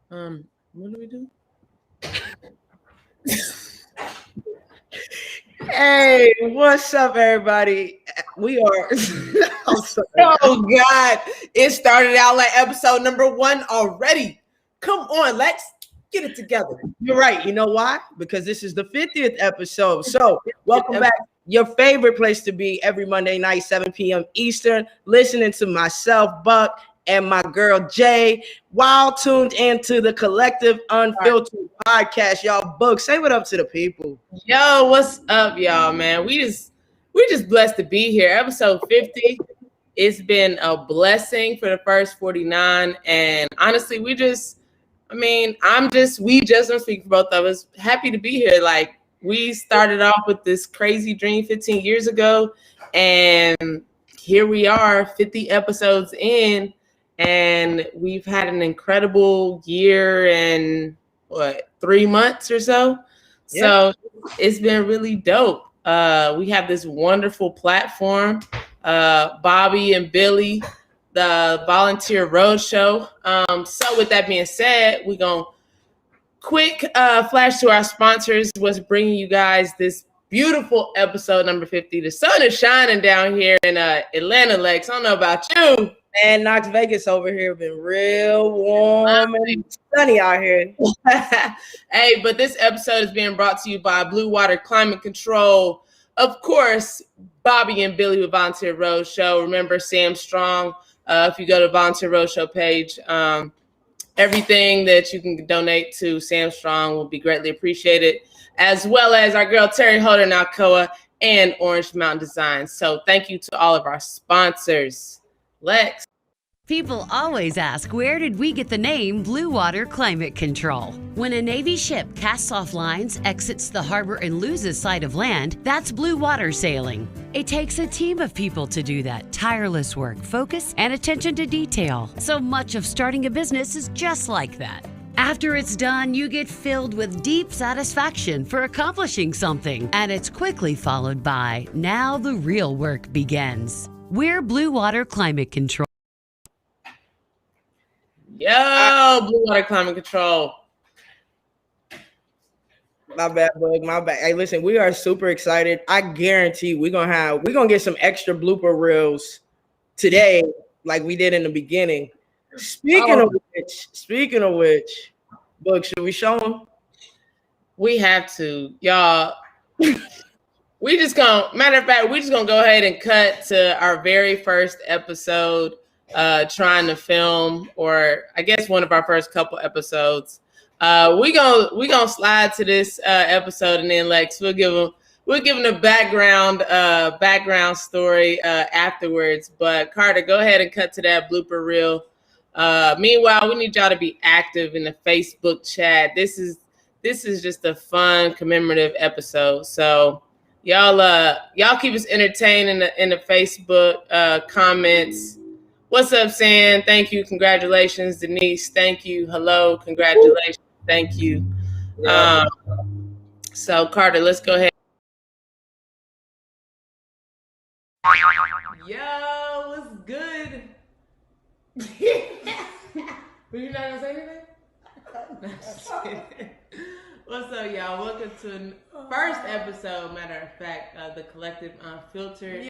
What do we do? Hey, what's up, everybody? We are. Oh God! It started out like episode number 1 already. Come on, let's get it together. You're right. You know why? Because this is the 50th episode. So, welcome back. Your favorite place to be every Monday night, 7 p.m. Eastern, listening to myself, Buck, and my girl Jay, while tuned into the collective Unfiltered podcast. Y'all, Buck, say what up to the people. Yo, what's up, y'all, man? We just blessed to be here. Episode 50. It's been a blessing for the first 49. And honestly, we just don't speak for both of us. Happy to be here. Like, we started off with this crazy dream 15 years ago, and here we are 50 episodes in, and we've had an incredible year and 3 months or so. Yeah. So it's been really dope. We have this wonderful platform, Bobby and Billy, the Volunteer Roadshow. So with that being said, we're going to quick flash to our sponsors. What's bringing you guys this beautiful episode number 50. The sun is shining down here in Atlanta, Lex. I don't know about you. And Knox Vegas over here been real warm and sunny out here. Hey, but this episode is being brought to you by Blue Water Climate Control. Of course, Bobby and Billy with Volunteer Roadshow. Remember Sam Strong. If you go to Volunteer Roadshow page, everything that you can donate to Sam Strong will be greatly appreciated, as well as our girl Terry Holder in Alcoa and Orange Mountain Design. So thank you to all of our sponsors. Lex. People always ask, where did we get the name Blue Water Climate Control? When a Navy ship casts off lines, exits the harbor, and loses sight of land, that's blue water sailing. It takes a team of people to do that. Tireless work, focus, and attention to detail. So much of starting a business is just like that. After it's done, you get filled with deep satisfaction for accomplishing something. And it's quickly followed by, now the real work begins. We're Blue Water Climate Control. Yo, Blue Water Climate Control. My bad, Bug. My bad. Hey, listen, we are super excited. I guarantee we're gonna get some extra blooper reels today, like we did in the beginning. Speaking of which, Bug, should we show them? We have to, y'all. We're just gonna go ahead and cut to our very first episode, trying to film, or I guess one of our first couple episodes. We gonna slide to this episode, and then Lex, we'll give them a background story afterwards. But Carter, go ahead and cut to that blooper reel. Meanwhile, we need y'all to be active in the Facebook chat. This is just a fun commemorative episode. So y'all keep us entertained in the Facebook comments. What's up, Sam? Thank you. Congratulations. Denise, thank you. Hello. Congratulations. Thank you. So Carter, let's go ahead. Yo, what's good? Were you not gonna say anything? What's up, y'all? Welcome to the first episode, matter of fact, of the Collective Unfiltered.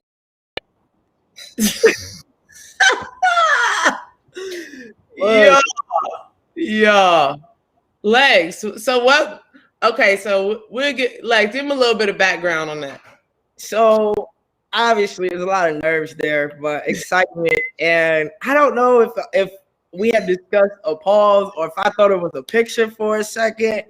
Yeah. Legs. So what? Okay, so we'll get give him a little bit of background on that. So obviously there's a lot of nerves there, but excitement. And I don't know if we had discussed a pause or if I thought it was a picture for a second.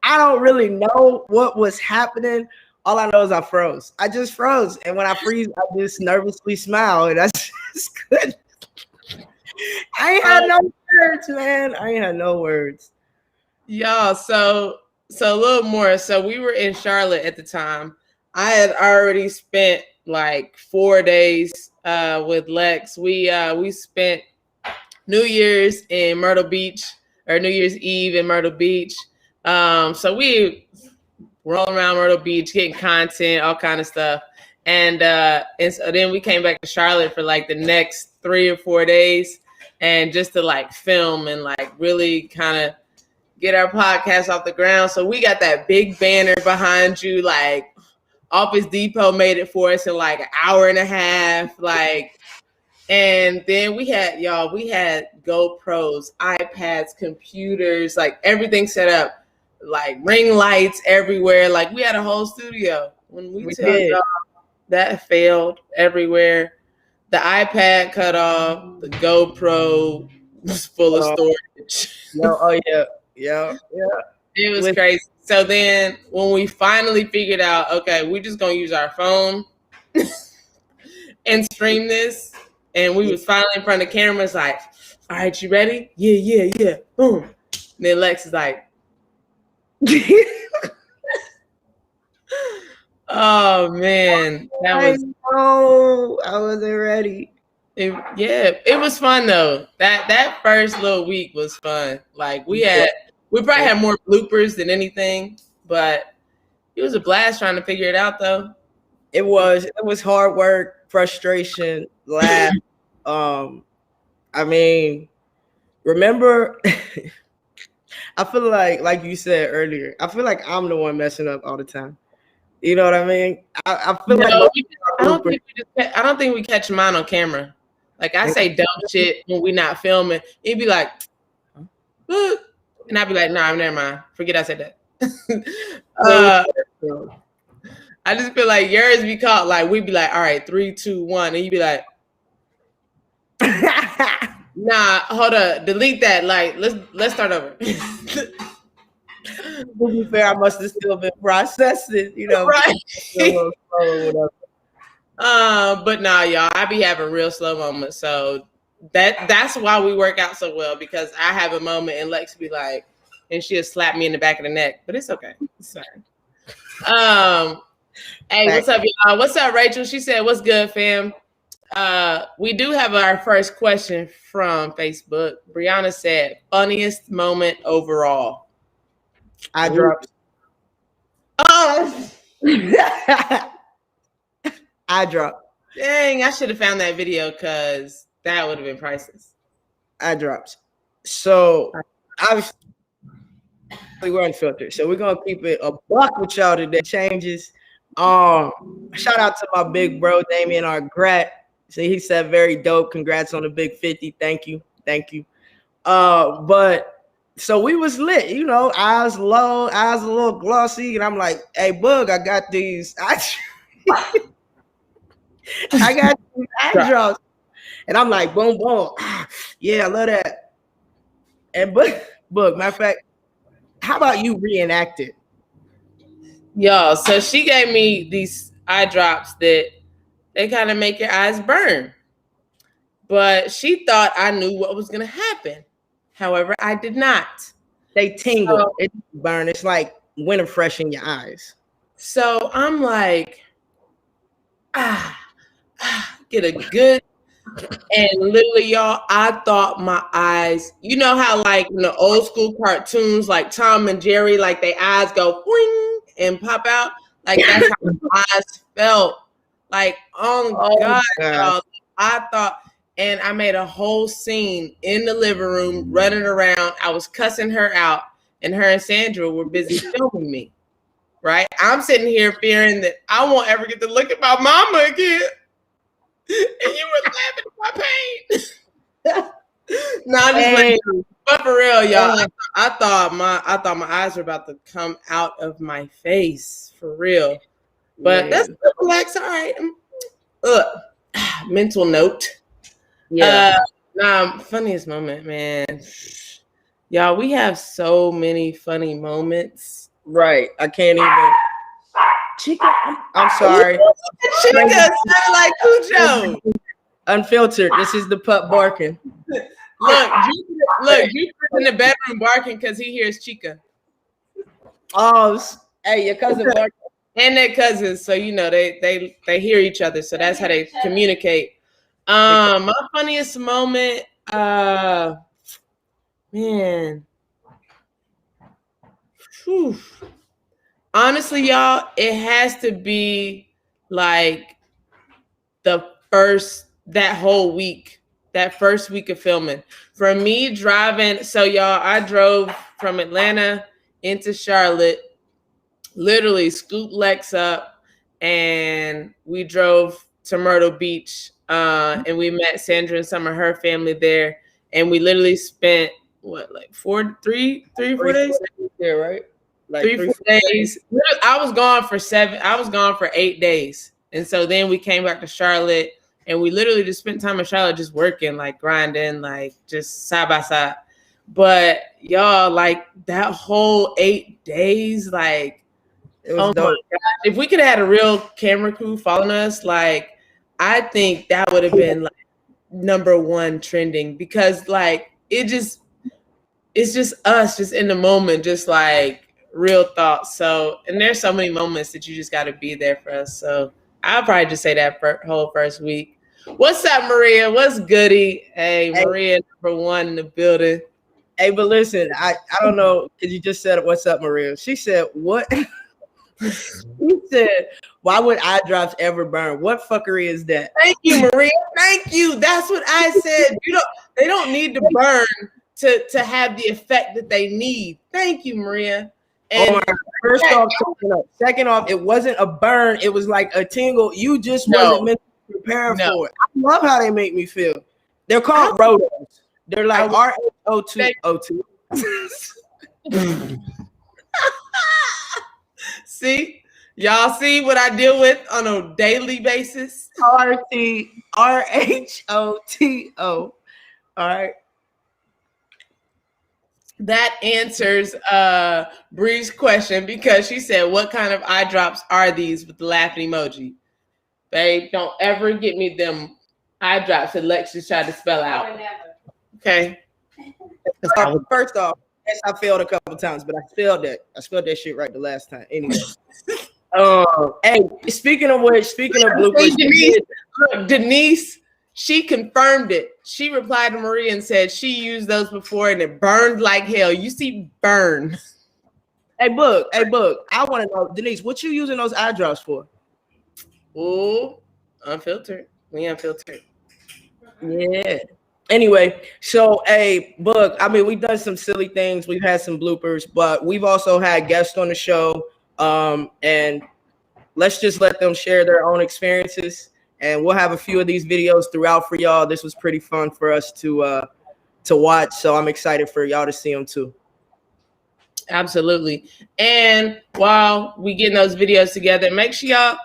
I don't really know what was happening. All I know is I froze. I just froze. And when I freeze, I just nervously smile. And that's just good. I ain't had no words, man. I ain't had no words. Y'all, so a little more. So we were in Charlotte at the time. I had already spent like 4 days with Lex. We spent New Year's in Myrtle Beach, or New Year's Eve in Myrtle Beach. So we rolling around Myrtle Beach, getting content, all kind of stuff. And so then we came back to Charlotte for like the next 3 or 4 days, and just to like film and like really kind of get our podcast off the ground. So we got that big banner behind you, like Office Depot made it for us in like an hour and a half, like. And then we had GoPros, iPads, computers, like everything set up, like ring lights everywhere. Like we had a whole studio. When we tell y'all that failed everywhere, the iPad cut off, the GoPro was full of storage. Yeah. It was crazy. So then when we finally figured out, okay, we're just gonna use our phone and stream this. And we was finally in front of the cameras, like, all right, you ready? Yeah. Boom. And then Lex is like, oh man, I wasn't ready. It was fun though. That first little week was fun. Like we probably had more bloopers than anything, but it was a blast trying to figure it out though. It was hard work, frustration, laugh. I mean, remember, I feel like you said earlier, I feel like I'm the one messing up all the time. You know what I mean? I feel I don't think we catch mine on camera. Like I say dumb shit when we not filming. He'd be like, and I'd be like, nah, never mind. Forget I said that. I just feel like yours be caught. Like we'd be like, all right, 3, 2, 1, and you'd be like, nah, hold up, delete that. Like let's start over. To be fair, I must have still been processing, right? But nah, y'all, I be having real slow moments. So that's why we work out so well, because I have a moment and Lex be like, and she'll slap me in the back of the neck, but it's okay. It's fine. Hey, what's up, y'all? What's up, Rachel? She said, what's good, fam? We do have our first question from Facebook. Brianna said, funniest moment overall. I dropped. Oh, I dropped. Dang, I should have found that video because that would have been priceless. I dropped. So obviously we're unfiltered. So we're gonna keep it a buck with y'all today. Changes. Shout out to my big bro Damien Argrat. So he said very dope. Congrats on the big 50. Thank you. But so we was lit, eyes low, eyes a little glossy, and I'm like, hey, Bug, I got these. I got these eye drops. And I'm like, boom, boom. Yeah, I love that. And Bug, matter of fact, how about you reenact it? Y'all, so she gave me these eye drops that they kind of make your eyes burn. But she thought I knew what was going to happen. However, I did not. They tingle. So, it burn. It's like winter fresh in your eyes. So I'm like, get a good. And literally, y'all, I thought my eyes, you know how like in the old school cartoons, like Tom and Jerry, like their eyes go boing and pop out. Like that's how my eyes felt. Like, oh God, y'all. I thought, and I made a whole scene in the living room running around. I was cussing her out, and her and Sandra were busy filming me. Right? I'm sitting here fearing that I won't ever get to look at my mama again. And you were laughing at my pain. No, I'm just laughing. But for real, y'all, I thought my eyes were about to come out of my face. For real. But that's relax. All right. Mental note. Yeah. Funniest moment, man. Y'all, we have so many funny moments. Right. I can't even. Chica, I'm sorry. Chica sounded like Cujo. Unfiltered. This is the pup barking. Look, you in the bedroom barking because he hears Chica. Oh, hey, your cousin barking. And their cousins, so they hear each other, so that's how they communicate. My funniest moment, man. Whew. Honestly, y'all, it has to be like that whole week that first week of filming. For me driving, so y'all, I drove from Atlanta into Charlotte, literally scooped Lex up, and we drove to Myrtle Beach, and we met Sandra and some of her family there, and we literally spent like 4 days there, right? Like 3-4 days. I was gone for 8 days, and so then we came back to Charlotte, and we literally just spent time in Charlotte just working, like grinding, like just side by side. But y'all, like that whole 8 days, like, it was dope. My God. If we could have had a real camera crew following us, like I think that would have been like #1 trending, because like it's just us just in the moment, just like real thoughts. So, and there's so many moments that you just got to be there for us. So I'll probably just say that whole first week. What's up, Maria? What's goody? Hey, Maria, #1 in the building. Hey, but listen, I don't know, because you just said, what's up, Maria? She said, what? She said, why would eye drops ever burn? What fuckery is that? Thank you, Maria. Thank you. That's what I said. They don't need to burn to have the effect that they need. Thank you, Maria. And first off, second off, it wasn't a burn. It was like a tingle. You just wasn't meant to prepare for it. I love how they make me feel. They're called rotos. They're like RHO2O2. See, y'all see what I deal with on a daily basis? RHOTO. All right. That answers Bree's question, because she said, what kind of eye drops are these, with the laughing emoji? Babe, don't ever get me them eye drops that Lex just tried to spell out. Okay. First off, yes, I failed a couple times, but I spelled that shit right the last time. Anyway. Hey, speaking of bloopers, Denise, she confirmed it. She replied to Maria and said she used those before and it burned like hell. You see, burn. Hey, Book, I want to know, Denise, what you using those eye drops for? Ooh, unfiltered. We unfiltered. Yeah. Anyway, so hey, Book, I mean, we've done some silly things. We've had some bloopers, but we've also had guests on the show. And let's just let them share their own experiences. And we'll have a few of these videos throughout for y'all. This was pretty fun for us to watch. So I'm excited for y'all to see them too. Absolutely. And while we getting those videos together, make sure y'all,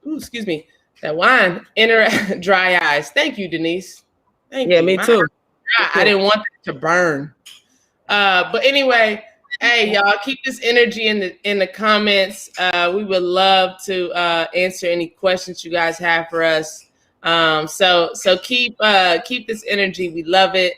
that wine, dry eyes. Thank you, Denise. Thank you. Me too. I didn't want it to burn. But anyway, hey, y'all, keep this energy in the comments. We would love to answer any questions you guys have for us. So keep this energy. We love it.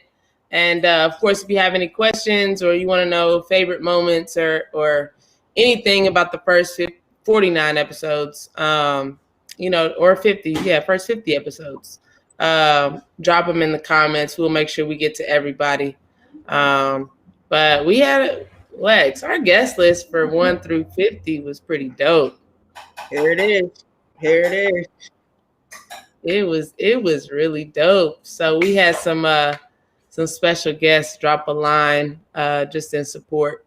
And of course, if you have any questions or you want to know favorite moments or anything about the first 49 episodes, or 50, first 50 episodes, drop them in the comments. We'll make sure we get to everybody. But we had Lex, our guest list for 1 through 50 was pretty dope. Here it is. It was really dope. So we had some special guests drop a line just in support.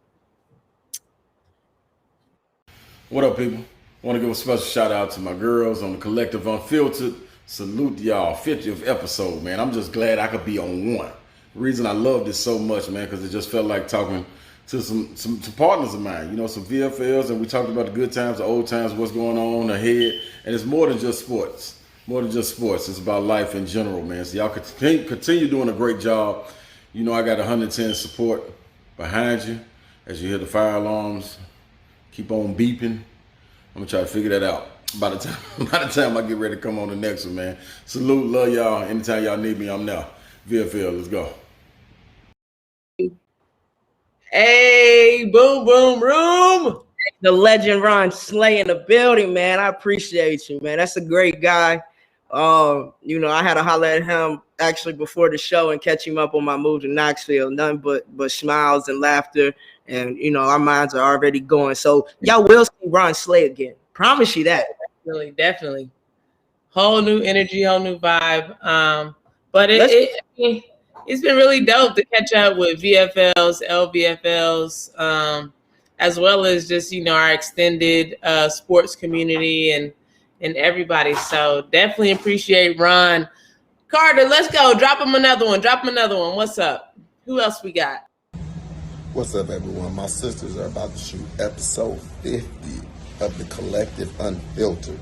What up, people? I want to give a special shout out to my girls on the collective Unfiltered. Salute y'all, 50th episode, man. I'm just glad I could be on one. The reason I love this so much, man, because it just felt like talking to some partners of mine, some VFLs, and we talked about the good times, the old times, what's going on ahead, and it's more than just sports. It's about life in general, man. So y'all continue doing a great job. I got 110 support behind you as you hear the fire alarms keep on beeping. I'm gonna try to figure that out by the time I get ready to come on the next one, man. Salute, love y'all. Anytime y'all need me, I'm there. VFL, let's go. Hey, boom, boom, room. The legend Ron Slay in the building, man. I appreciate you, man. That's a great guy. I had to holler at him actually before the show and catch him up on my move to Knoxville. Nothing but smiles and laughter. And, our minds are already going. So y'all will see Ron Slay again. Promise you that. Definitely. Whole new energy, whole new vibe. But it's been really dope to catch up with VFLs, LVFLs, as well as just, our extended sports community and everybody. So definitely appreciate Ron. Carter, let's go. Drop him another one. What's up? Who else we got? What's up, everyone? My sisters are about to shoot episode 50 of the collective Unfiltered.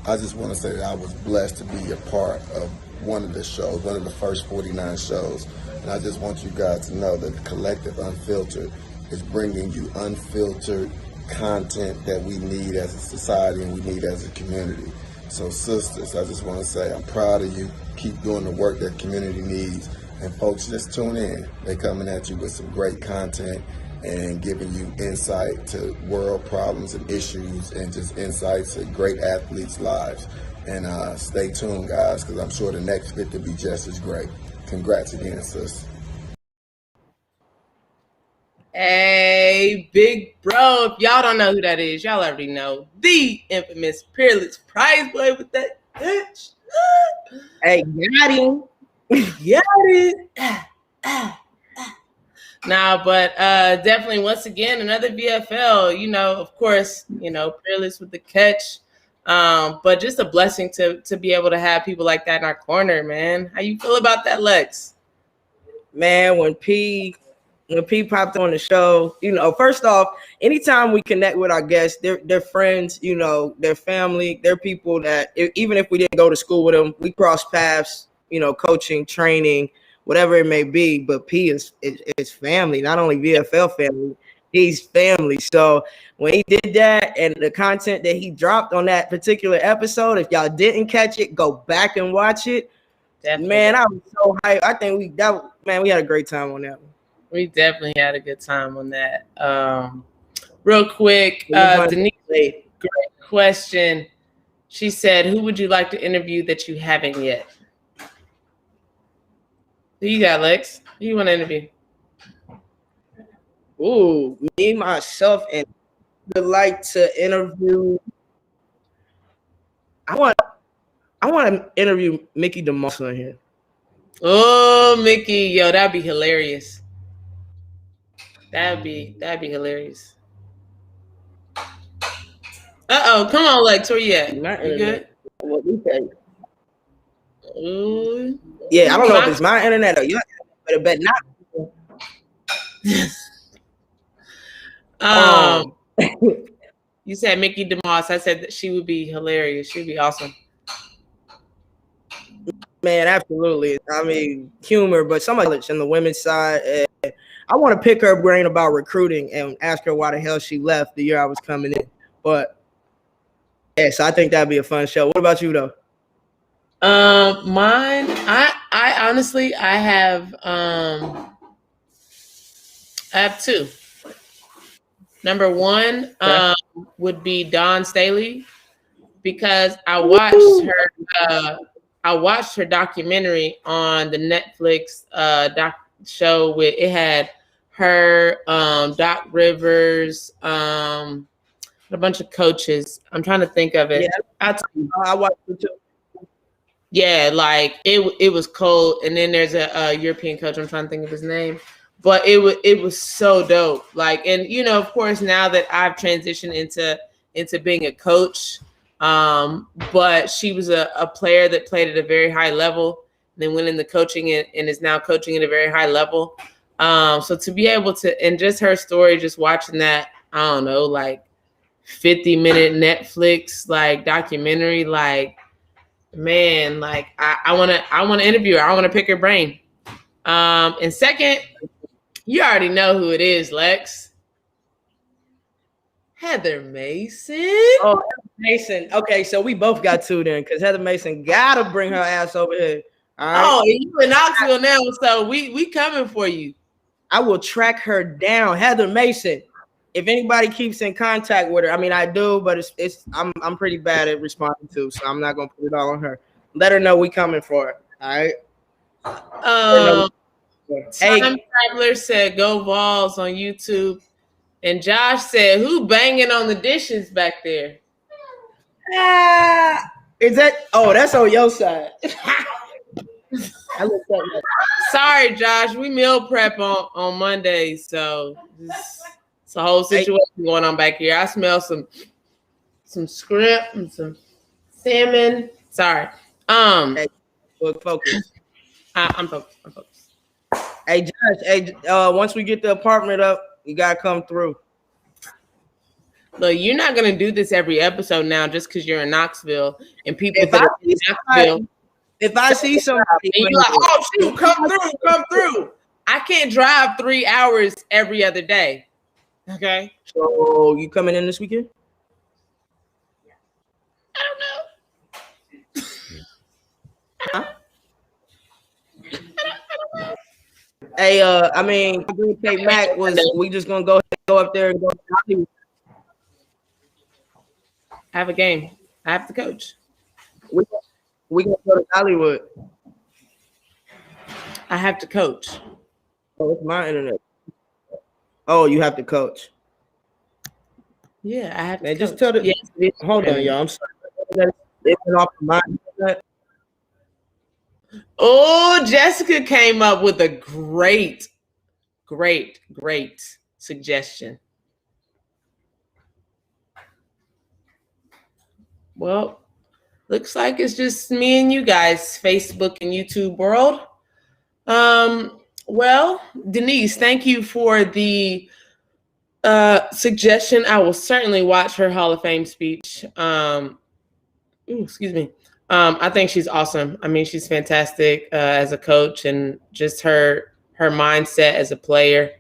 I just want to say that I was blessed to be a part of one of the shows, one of the first 49 shows. And I just want you guys to know that the collective Unfiltered is bringing you unfiltered content that we need as a society and we need as a community. So sisters, I just want to say I'm proud of you. Keep doing the work that community needs. And folks, just tune in. They're coming at you with some great content and giving you insight to world problems and issues and just insights to great athletes' lives. And stay tuned, guys, because I'm sure the next 50 will be just as great. Congrats again, sis. Hey, big bro. If y'all don't know who that is, y'all already know. The infamous Peerless Prize Boy with that bitch. Hey, got him. Got it. Nah, but definitely once again another VFL. Of course, Peerless with the catch. But just a blessing to be able to have people like that in our corner, man. How you feel about that, Lex? Man, when P popped on the show, first off, anytime we connect with our guests, they're friends, they're family, they're people that even if we didn't go to school with them, we cross paths, coaching, training, whatever it may be. But P is family, not only VFL family, he's family. So when he did that and the content that he dropped on that particular episode, if y'all didn't catch it, go back and watch it. Definitely. Man, I was so hyped. I think we had a great time on that one. We definitely had a good time on that. Real quick, Denise, great question. She said, who would you like to interview that you haven't yet? Who you got, Lex? Who you want to interview? Ooh, me, myself, and would like to interview. I want to interview Mickey DeMoss on here. Oh, Mickey, yo, that'd be hilarious. That'd be hilarious. Come on, Lex, where you at? You good? What we say? Ooh. Yeah, I don't know if it's my internet or your internet, but it better not. You said Mickey DeMoss. I said that she would be hilarious. She'd be awesome. Man, absolutely. I mean, humor, but somebody on the women's side. I want to pick her brain about recruiting and ask her why the hell she left the year I was coming in. But yeah, so I think that'd be a fun show. What about you though? Mine, I honestly, I have two. Number one would be Dawn Staley, because I watched her documentary on the Netflix show with it had her, Doc Rivers, a bunch of coaches. I'm trying to think of it. Yeah, I watched it too. Yeah, like it was cold, and then there's a European coach. I'm trying to think of his name, but it was so dope. Like, and of course, now that I've transitioned into being a coach, but she was a player that played at a very high level, then went into coaching and is now coaching at a very high level. So to be able to, and just her story, just watching that, I don't know, like 50-minute Netflix like documentary, like, man, like I want to interview her. I want to pick her brain. And second, you already know who it is, Lex. Heather Mason. Oh, Heather Mason. Okay, so we both got two then, because Heather Mason gotta bring her ass over here. All right? Oh, and you in Knoxville now, so we coming for you. I will track her down, Heather Mason. If anybody keeps in contact with her, I mean, I do, but I'm pretty bad at responding to, so I'm not gonna put it all on her. Let her know we coming for her. All right. Time Traveler said go Vols on YouTube, and Josh said who banging on the dishes back there? Is that? Oh, that's on your side. I looked up like, Sorry, Josh. We meal prep on Mondays, so it's a whole situation going on back here. I smell some shrimp and some salmon. Sorry. look, focus. I'm focused. Hey, Josh. Once we get the apartment up, you gotta come through. Look, you're not gonna do this every episode now just because you're in Knoxville and people If that I are in Knoxville. If I see somebody, And you're like, oh shoot, come through. I can't drive 3 hours every other day. Okay. So you coming in this weekend? I don't know. Huh? Hey, I mean, Green Cape Mac was. We just gonna go up there and go. I have a game. I have to coach. We gonna go to Hollywood. I have to coach. Oh, it's my internet. Oh, you have to coach. Yeah, I have to. Man, coach. just tell the. Yes, hold on, y'all. I'm sorry. It's off my internet. Oh, Jessica came up with a great suggestion. Well, looks like it's just me and you guys, Facebook and YouTube world. Well, Denise, thank you for the suggestion. I will certainly watch her Hall of Fame speech. Excuse me. I think she's awesome. I mean, she's fantastic as a coach and just her mindset as a player.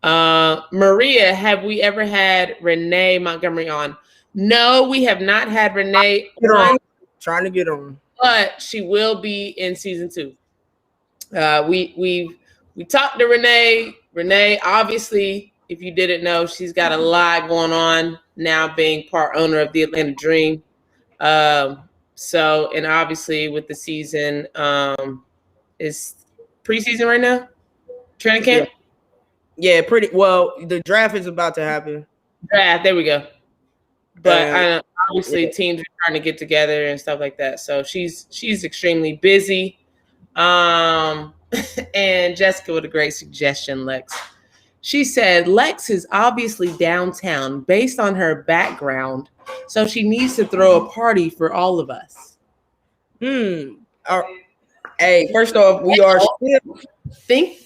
Maria, have we ever had Renee Montgomery on? No, we have not had Renee on. Trying to get on, but she will be in season 2. We talked to Renee. Renee, obviously, if you didn't know, she's got a lot going on now, being part owner of the Atlanta Dream. So, and obviously with the season, is preseason right now? Training camp? Yeah, pretty well. The draft is about to happen. Draft, there we go. But obviously teams are trying to get together and stuff like that. So she's extremely busy. And Jessica with a great suggestion, Lex. She said, Lex is obviously downtown based on her background. So she needs to throw a party for all of us. Hey, first off, we are still think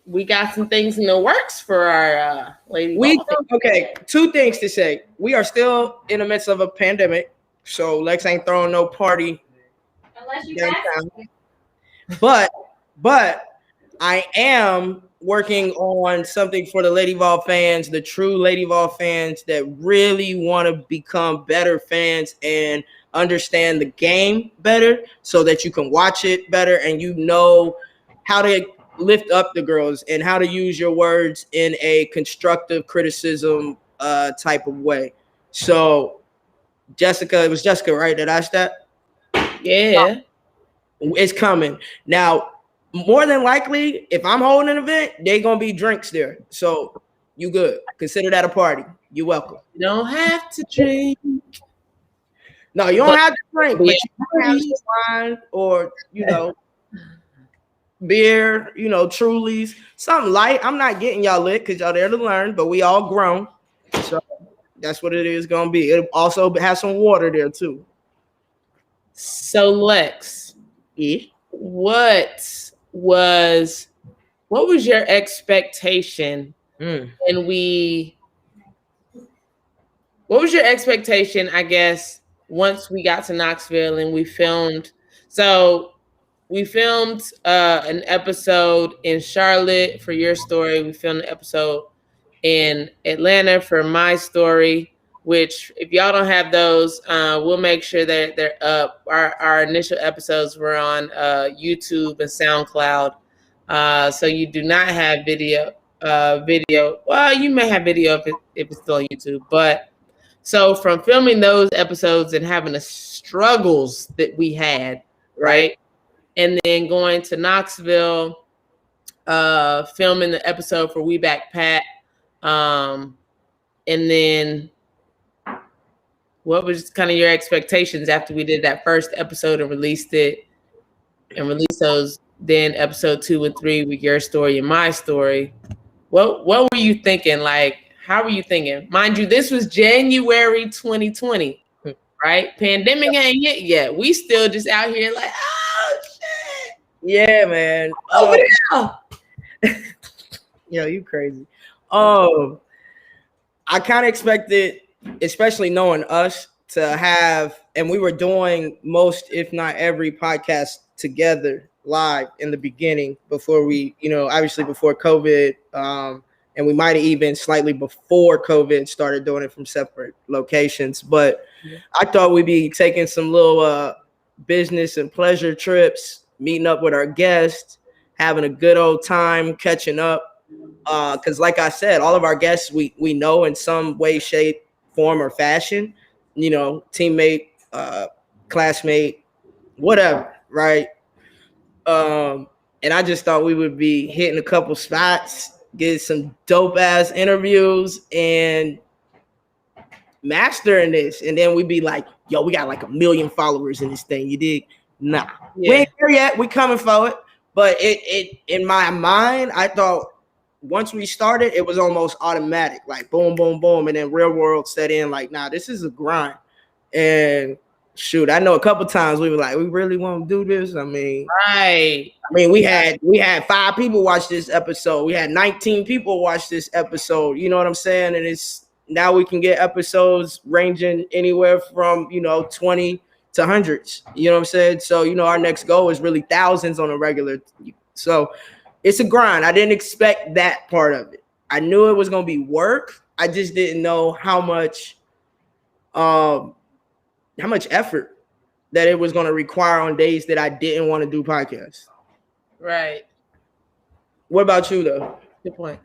we got some things in the works for our lady. Okay, 2 things to say. We are still in the midst of a pandemic, so Lex ain't throwing no party Unless you downtown. But I am working on something for the Lady Vol fans, the true Lady Vol fans that really want to become better fans and understand the game better so that you can watch it better and you know how to lift up the girls and how to use your words in a constructive criticism type of way. So Jessica, it was Jessica, right, that asked that? Yeah. It's coming. Now, more than likely, if I'm holding an event, they're going to be drinks there. So you good. Consider that a party. You're welcome. You don't have to drink. No, you don't have to drink, but Yeah. you can have some wine or, beer, Trulies, something light. I'm not getting y'all lit because y'all there to learn, but we all grown. So that's what it is going to be. It also has some water there too. So Lex, what was your expectation what was your expectation, I guess, once we got to Knoxville and we filmed? So we filmed an episode in Charlotte for your story. We filmed an episode in Atlanta for my story, which if y'all don't have those, we'll make sure that they're up. Our initial episodes were on YouTube and SoundCloud. So you do not have video. Well, you may have video if it's still on YouTube. But so from filming those episodes and having the struggles that we had, right? And then going to Knoxville, filming the episode for We Back Pat. And then what was kind of your expectations after we did that first episode and released it and release those. Then episode 2 and 3 with your story and my story. What were you thinking? Like, how were you thinking? Mind you, this was January 2020, right? Pandemic ain't hit yet. We still just out here like, oh shit. Yeah, man. Over there. Yo, you crazy. I kind of expected, especially knowing us, to have, and we were doing most, if not every podcast together live in the beginning before we, obviously before COVID, and we might have even slightly before COVID started doing it from separate locations. But I thought we'd be taking some little business and pleasure trips, meeting up with our guests, having a good old time, catching up. Because like I said, all of our guests we know in some way, shape, form, or fashion, teammate, classmate, whatever, right? And I just thought we would be hitting a couple spots, get some dope ass interviews, and mastering this. And then we'd be like, yo, we got like 1 million followers in this thing. You dig? Nah, we ain't there yet. We coming for it. But it in my mind, I thought once we started, it was almost automatic, like boom, boom, boom. And then real world set in like, nah, this is a grind. And shoot, I know a couple times we were like, we really want to do this. I mean, right. We had 5 people watch this episode. We had 19 people watch this episode. You know what I'm saying? And it's now we can get episodes ranging anywhere from, 20 to hundreds. You know what I'm saying? So, our next goal is really thousands on a regular. So it's a grind. I didn't expect that part of it. I knew it was going to be work. I just didn't know how much effort that it was going to require on days that I didn't want to do podcasts. Right. What about you though? Good point.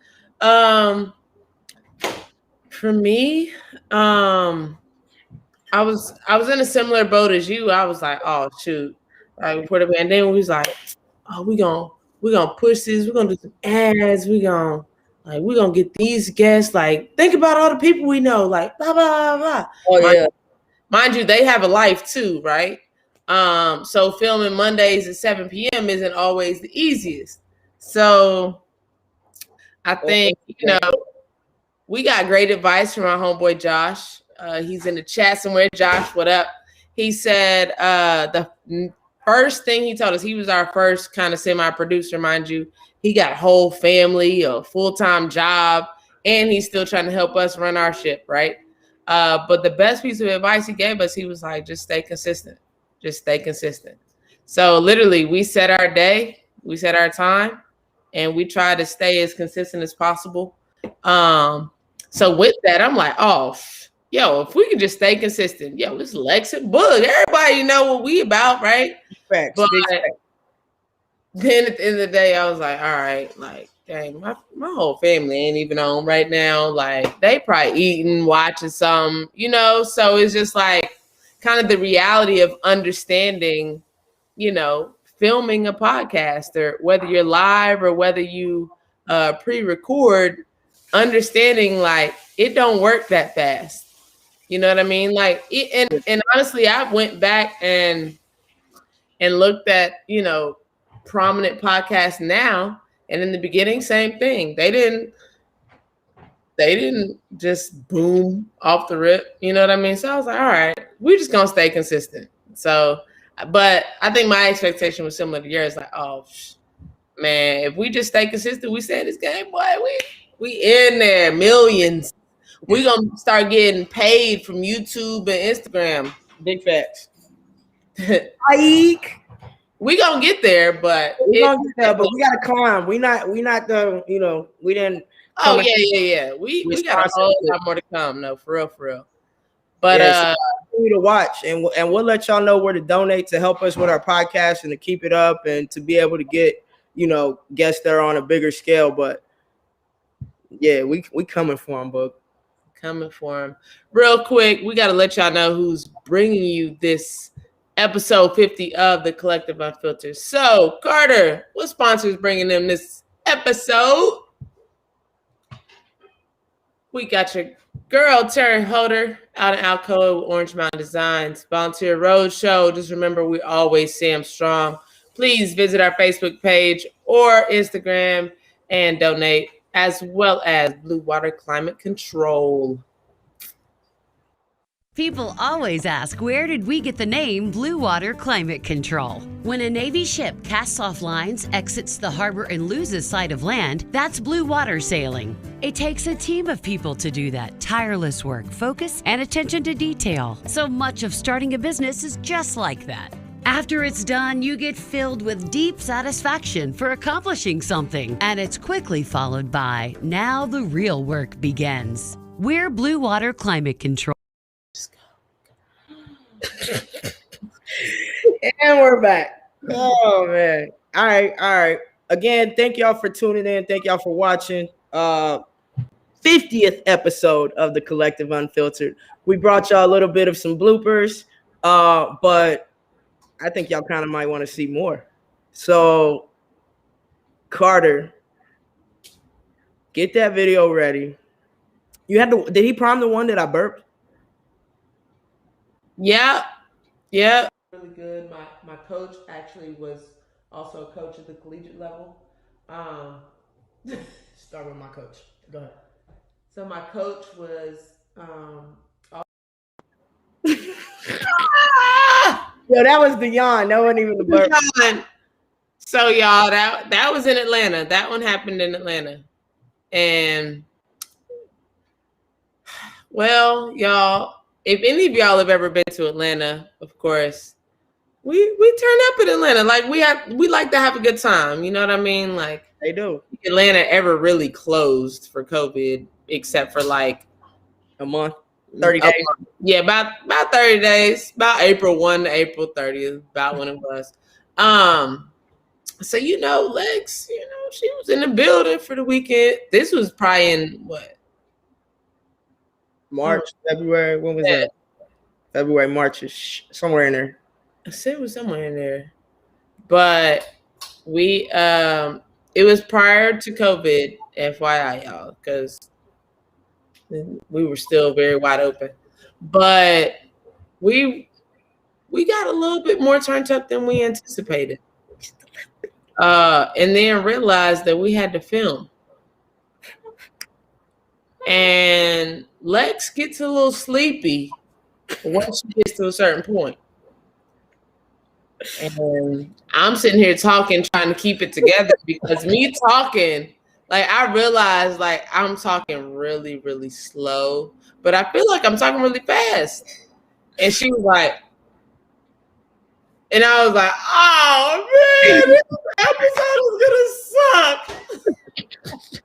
For me, I was in a similar boat as you. I was like, oh shoot. Like, and then we was like, oh, we're gonna push this, we're gonna do some ads, we're gonna get these guests. Like, think about all the people we know, like blah blah blah. Oh, mind you, they have a life too, right? So filming Mondays at 7 p.m. isn't always the easiest. So I think, we got great advice from our homeboy Josh. He's in the chat somewhere. Josh, what up? He said the first thing he told us, he was our first kind of semi-producer, mind you. He got a whole family, a full-time job, and he's still trying to help us run our ship, right? But the best piece of advice he gave us, he was like, just stay consistent. Just stay consistent. So literally, we set our day, we set our time, and we try to stay as consistent as possible. So with that, I'm like, oh, if we could just stay consistent, this Lex and Boog, everybody know what we about, right? Facts, but then at the end of the day, I was like, all right, like, dang, my whole family ain't even on right now. Like, they probably eating, watching some, so it's just like kind of the reality of understanding, filming a podcast, or whether you're live or whether you pre-record, understanding like it don't work that fast. You know what I mean? Like, and honestly, I went back and looked at, prominent podcasts now, and in the beginning, same thing. They didn't just boom off the rip. You know what I mean? So I was like, all right, we're just gonna stay consistent. So, but I think my expectation was similar to yours. Like, oh man, if we just stay consistent, we stay in this game, boy, we in there, millions. We gonna start getting paid from YouTube and Instagram. Big facts. We gonna get there, but we gotta climb. We not the, we didn't. Oh yeah. We got a whole lot more to come. No, for real. But continue to watch, and we'll let y'all know where to donate to help us with our podcast and to keep it up and to be able to get, guests that are on a bigger scale. But yeah, we coming for them, Boog. Coming for him. Real quick, we got to let y'all know who's bringing you this episode 50 of the Collective Unfiltered. So, Carter, what sponsor is bringing them this episode? We got your girl, Terry Holder, out in Alcoa with Orange Mountain Designs. Volunteer Roadshow. Just remember, we always say I'm strong. please visit our Facebook page or Instagram and donate, as well as Blue Water Climate Control. People always ask, where did we get the name Blue Water Climate Control? When a Navy ship casts off lines, exits the harbor, and loses sight of land, that's blue water sailing. It takes a team of people to do that. Tireless work, focus, and attention to detail. So much of starting a business is just like that. After it's done, you get filled with deep satisfaction for accomplishing something. And it's quickly followed by, now the real work begins. We're Blue Water Climate Control. And we're back. Oh man. All right. Again, thank y'all for tuning in. Thank y'all for watching. 50th episode of the Collective Unfiltered. We brought y'all a little bit of some bloopers, but I think y'all kind of might want to see more. So, Carter, get that video ready. You had to. Did he prime the one that I burped? Yeah. Really good. My coach actually was also a coach at the collegiate level. Start with my coach. Go ahead. So my coach was Yo, that was the yawn. That wasn't even the burp. So y'all, that was in Atlanta. That one happened in Atlanta. And well, y'all, if any of y'all have ever been to Atlanta, of course, we turn up in Atlanta. Like we like to have a good time. You know what I mean? Like They do. Atlanta ever really closed for COVID, except for like A month, 30 days. Yeah, about 30 days. About April 1 to April 30th, about when it was. So Lex, she was in the building for the weekend. This was probably in what? March, February. When was that? February, March, somewhere in there. I said it was somewhere in there. But we it was prior to COVID, FYI, y'all, because we were still very wide open. But we got a little bit more turned up than we anticipated. And then realized that we had to film. And Lex gets a little sleepy once she gets to a certain point. And I'm sitting here talking, trying to keep it together, because me talking, like I realized like I'm talking really, really slow, but I feel like I'm talking really fast. And she was like, and I was like, oh man, this episode is gonna suck.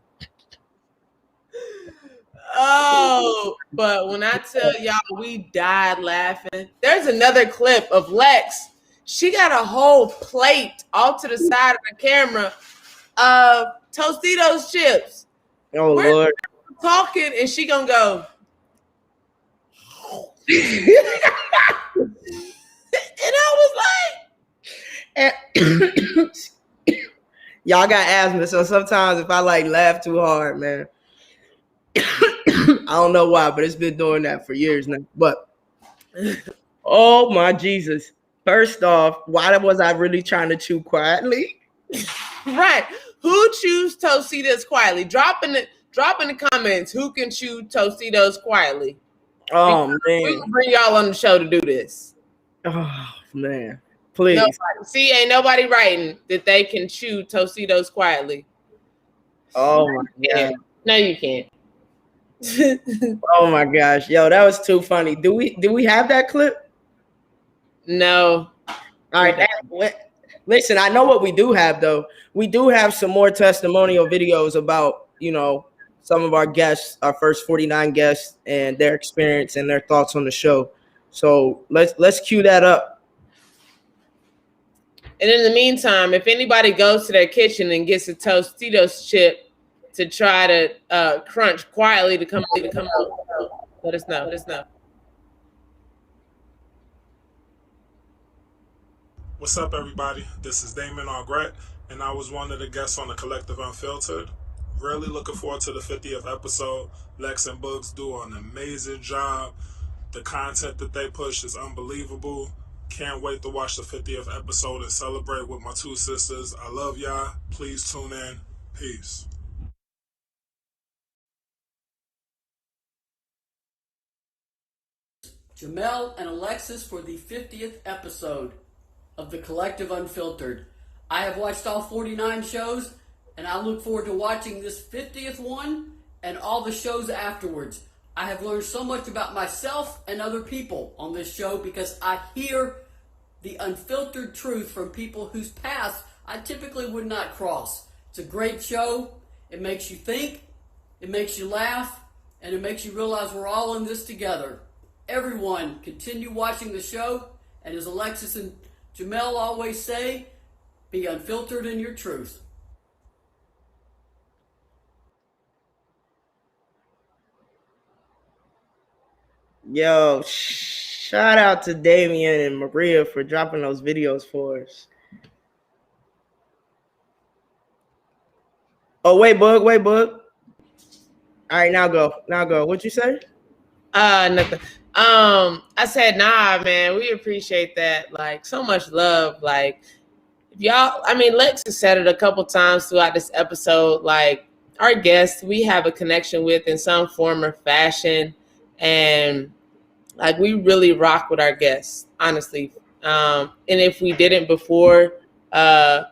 Oh, but when I tell y'all we died laughing, there's another clip of Lex. She got a whole plate off to the side of the camera of Tostitos chips. Oh, We're Lord. talking, and she gonna go. And I was like, y'all got asthma, so sometimes if I like laugh too hard, man, I don't know why, but it's been doing that for years now. But oh my Jesus. First off, why was I really trying to chew quietly? right. Who chews Tostitos quietly? Drop in the comments who can chew Tostitos quietly. Oh because man. we can bring y'all on the show to do this. Oh man. Please. Ain't nobody writing that they can chew Tostitos quietly. Oh my God. No, you can't. Oh my gosh. Yo, that was too funny. Do we have that clip? No. All right. Listen, I know what we do have though. We do have some more testimonial videos about, some of our guests, our first 49 guests, and their experience and their thoughts on the show. So let's cue that up. And in the meantime, if anybody goes to their kitchen and gets a Tostitos chip to try to crunch quietly to come out, let us know. What's up, everybody? This is Damon Argret, and I was one of the guests on the Collective Unfiltered. Really looking forward to the 50th episode. Lex and Books do an amazing job. The content that they push is unbelievable. Can't wait to watch the 50th episode and celebrate with my two sisters. I love y'all. Please tune in. Peace. Jamel and Alexis for the 50th episode of the Collective Unfiltered. I have watched all 49 shows, and I look forward to watching this 50th one and all the shows afterwards. I have learned so much about myself and other people on this show because I hear the unfiltered truth from people whose paths I typically would not cross. It's a great show. It makes you think, it makes you laugh, and it makes you realize we're all in this together. Everyone, continue watching the show, and as Alexis and Jamel always say, be unfiltered in your truth. Yo, shout out to Damian and Maria for dropping those videos for us. Oh, wait, Bug. All right, now go. What'd you say? Nothing. I said, nah, man, we appreciate that. Like, so much love. Like, if y'all, I mean, Lex has said it a couple times throughout this episode. Like, our guests, we have a connection with in some form or fashion. And like, we really rock with our guests, honestly. And if we didn't before, Maria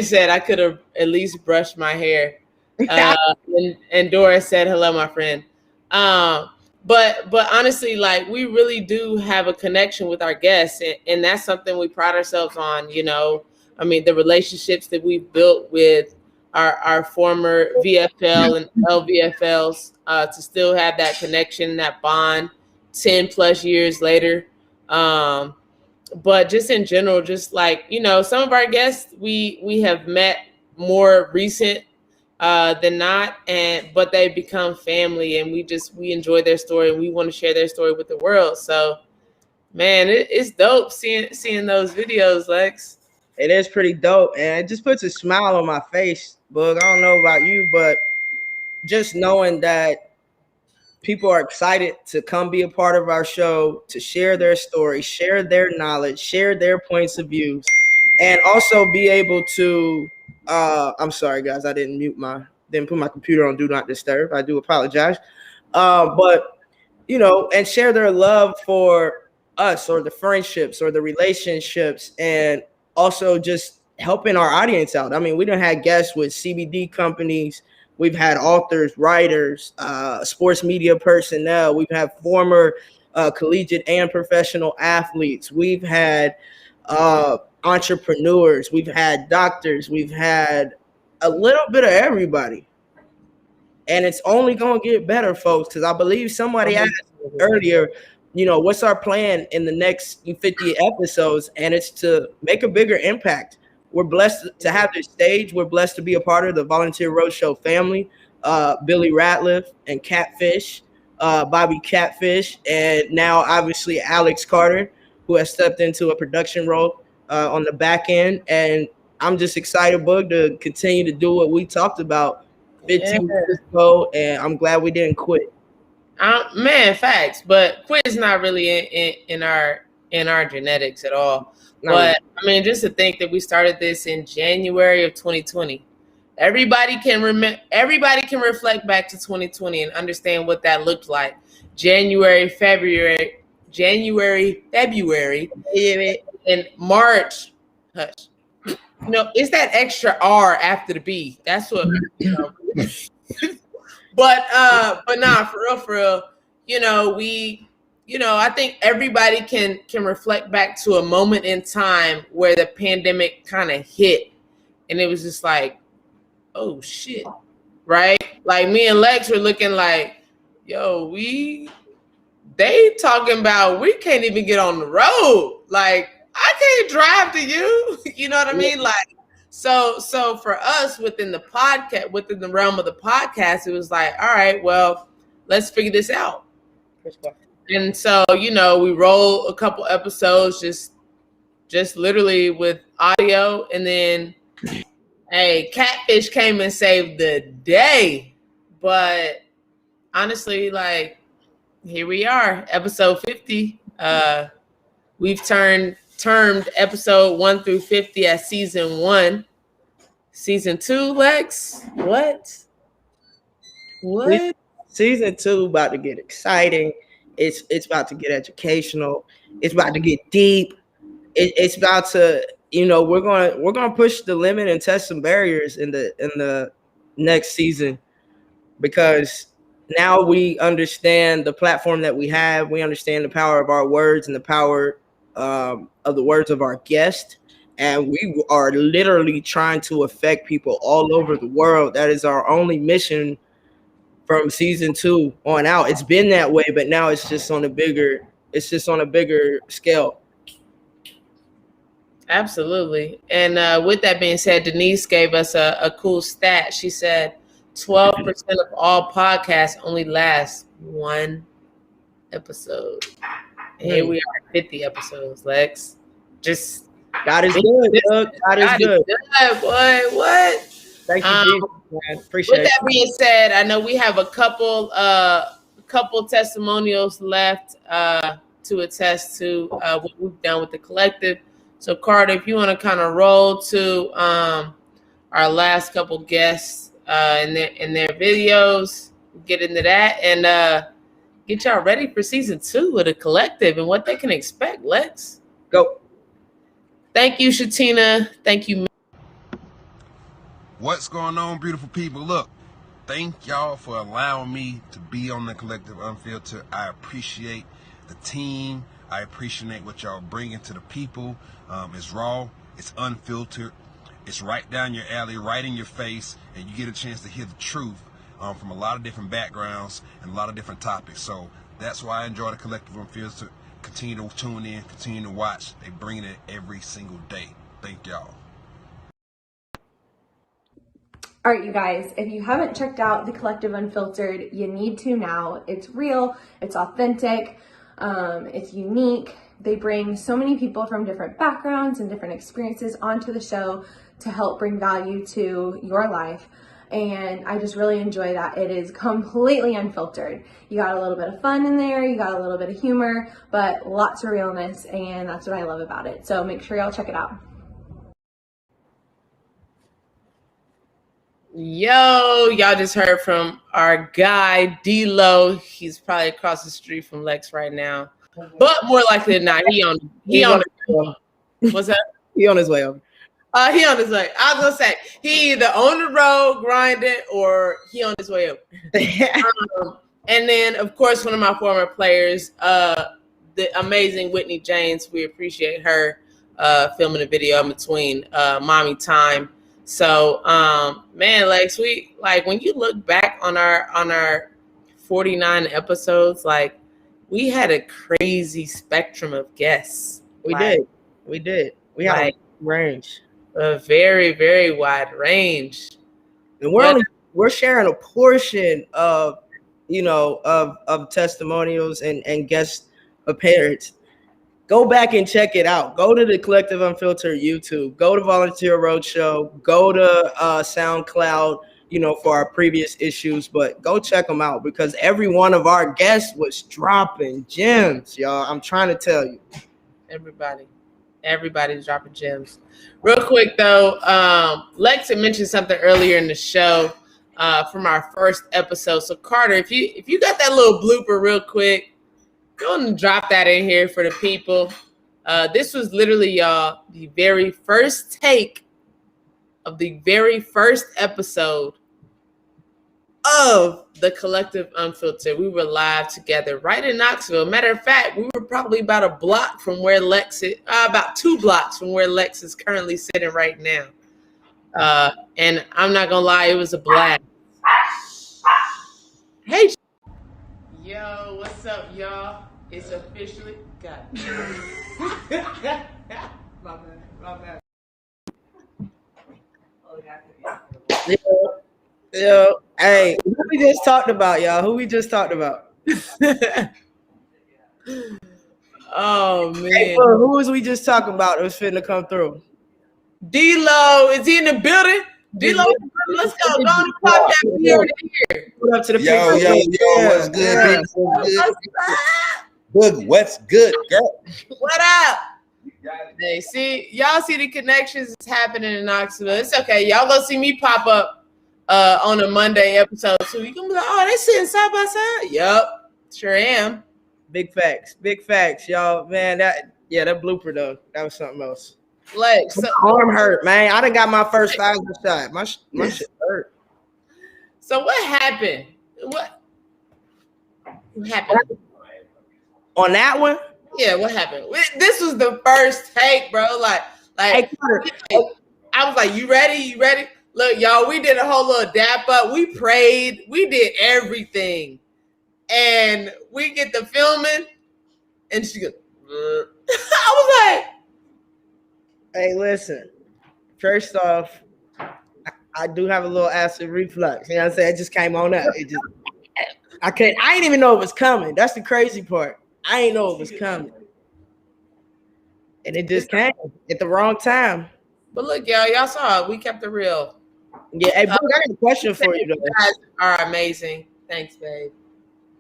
said I could have at least brushed my hair. And Dora said, hello, my friend. But honestly, like, we really do have a connection with our guests, and that's something we pride ourselves on. You know, I mean, the relationships that we've built with our former VFL and LVFLs, to still have that connection, that bond 10 plus years later. But just in general, just like, you know, some of our guests we have met more recent than not, but they become family, and we enjoy their story, and we want to share their story with the world. So, man, it's dope seeing those videos, Lex. It is pretty dope, and it just puts a smile on my face, Bug. I don't know about you, but just knowing that people are excited to come be a part of our show, to share their story, share their knowledge, share their points of views, and also be able to I'm sorry, guys, I didn't put my computer on do not disturb. I do apologize. But you know, and share their love for us, or the friendships or the relationships, and also just helping our audience out. I mean, we done had guests with CBD companies. We've had authors, writers, sports media personnel. We've had former collegiate and professional athletes. We've had entrepreneurs. We've had doctors. We've had a little bit of everybody. And it's only going to get better, folks, because I believe somebody asked earlier, you know, what's our plan in the next 50 episodes? And it's to make a bigger impact. We're blessed to have this stage. We're blessed to be a part of the Volunteer Roadshow family. Billy Ratliff and Catfish, Bobby Catfish, and now obviously Alex Carter, who has stepped into a production role on the back end. And I'm just excited, Bug, to continue to do what we talked about 15 years ago, and I'm glad we didn't quit. Man, facts. But quit is not really in our genetics at all. But I mean, just to think that we started this in January of 2020. Everybody can reflect back to 2020 and understand what that looked like. January, February, and March. Hush. You know, it's that extra R after the B. That's what. You know. But nah, for real. You know, I think everybody can reflect back to a moment in time where the pandemic kind of hit, and it was just like, oh shit, right? Like, me and Lex were looking like, yo, they talking about we can't even get on the road. Like, I can't drive to you. You know what I mean? Like, so for us within the podcast, within the realm of the podcast, it was like, all right, well, let's figure this out. And so, you know, we roll a couple episodes just literally with audio, and then hey, Catfish came and saved the day. But honestly, like, here we are, episode 50. We've termed episode 1 through 50 as season 1. Season 2, Lex? What? Season 2 about to get exciting. It's about to get educational. It's about to get deep. It's about to, we're gonna push the limit and test some barriers in the next season, because now we understand the platform that we have. We understand the power of our words and the power of the words of our guest. And we are literally trying to affect people all over the world. That is our only mission from season 2 on out. It's been that way, but now it's just on a bigger scale. Absolutely. And with that being said, Denise gave us a cool stat. She said 12% of all podcasts only last 1 episode. And here we are, 50 episodes, Lex. Just God is good, Doug. God is good. Boy, what? Thank you, Jesus, man. Appreciate it. With that being said, I know we have a couple testimonials left to attest to what we've done with the collective. So, Carter, if you want to kind of roll to our last couple guests in their videos, get into that, and get y'all ready for season 2 of the collective and what they can expect. Lex, go. Thank you, Shatina. Thank you. What's going on, beautiful people? Look, thank y'all for allowing me to be on the Collective Unfiltered. I appreciate the team. I appreciate what y'all bringing to the people. It's raw, it's unfiltered, it's right down your alley, right in your face, and you get a chance to hear the truth from a lot of different backgrounds and a lot of different topics. So that's why I enjoy the Collective Unfiltered. Continue to tune in, continue to watch. They bring it every single day. Thank y'all. All right, you guys, if you haven't checked out the Collective Unfiltered, you need to now. It's real, it's authentic, it's unique. They bring so many people from different backgrounds and different experiences onto the show to help bring value to your life. And I just really enjoy that. It is completely unfiltered. You got a little bit of fun in there, you got a little bit of humor, but lots of realness, and that's what I love about it. So make sure y'all check it out. Yo, y'all just heard from our guy D-Lo. He's probably across the street from Lex right now, but more likely than not, he on what's that? He on his way over. He on his way. I was gonna say he either on the road grinding or he on his way over. And then, of course, one of my former players, the amazing Whitney James. We appreciate her filming a video in between mommy time. So, man, Lex, we like when you look back on our 49 episodes, like we had a crazy spectrum of guests. We did. We had a range, a very, very wide range, and we're sharing a portion of of testimonials and guest appearance. Go back and check it out. Go to the Collective Unfiltered YouTube. Go to Volunteer Roadshow. Go to SoundCloud, for our previous issues. But go check them out because every one of our guests was dropping gems, y'all. I'm trying to tell you. Everybody's dropping gems. Real quick, though, Lex had mentioned something earlier in the show from our first episode. So, Carter, if you got that little blooper real quick, go and drop that in here for the people. This was literally, y'all, the very first take of the very first episode of the Collective Unfiltered. We were live together right in Knoxville. Matter of fact, we were probably about a block from where Lex is, about 2 blocks from where Lex is currently sitting right now. And I'm not gonna lie, it was a blast. Hey, yo, what's up, y'all? It's officially got my bad. Yo, hey, who we just talked about, y'all? Who we just talked about? Oh man, hey, who was we just talking about that was finna come through? D-Lo, is he in the building? D-Lo, let's go. Go on and pop that beer in here. Put up to the Yo, what's good? What's up? Boog, what's good, girl? What up? Hey, see, y'all see the connections is happening in Knoxville. It's okay. Y'all gonna see me pop up on a Monday episode too. You gonna be like, oh, they sitting side by side? Yup, sure am. Big facts, y'all. Man, that blooper though, that was something else. Like, so, my arm hurt, man. I done got my first Pfizer shot. My shit hurt. So what happened? What happened on that one? Yeah, what happened? This was the first take, bro. Like I was like, you ready? You ready? Look, y'all, we did a whole little dap up. We prayed. We did everything. And we get the filming, and she goes, I was like, hey, listen. First off, I do have a little acid reflux. You know what I'm saying? It just came on up. I didn't even know it was coming. That's the crazy part. I didn't know it was coming. And it just came at the wrong time. But look, y'all saw it. We kept it real. Yeah, hey, Brooke, I got a question for you, though. You guys are amazing. Thanks, babe.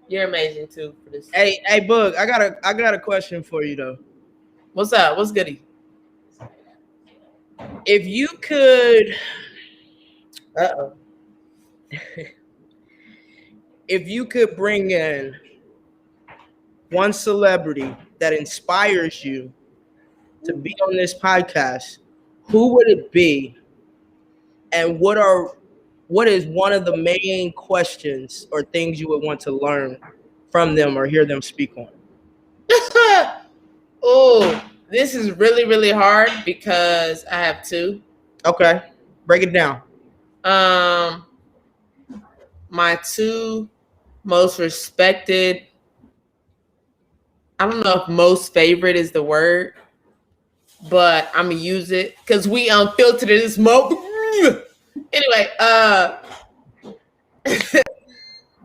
You're amazing too for this. Hey, Boog, I got a question for you though. What's up? What's goody? If you could, if you could bring in one celebrity that inspires you to be on this podcast, who would it be? And what is one of the main questions or things you would want to learn from them or hear them speak on? Oh, this is really, really hard because I have two. Okay. Break it down. My two most respected, I don't know if most favorite is the word, but I'm gonna use it because we unfiltered in this smoke. Anyway, I'm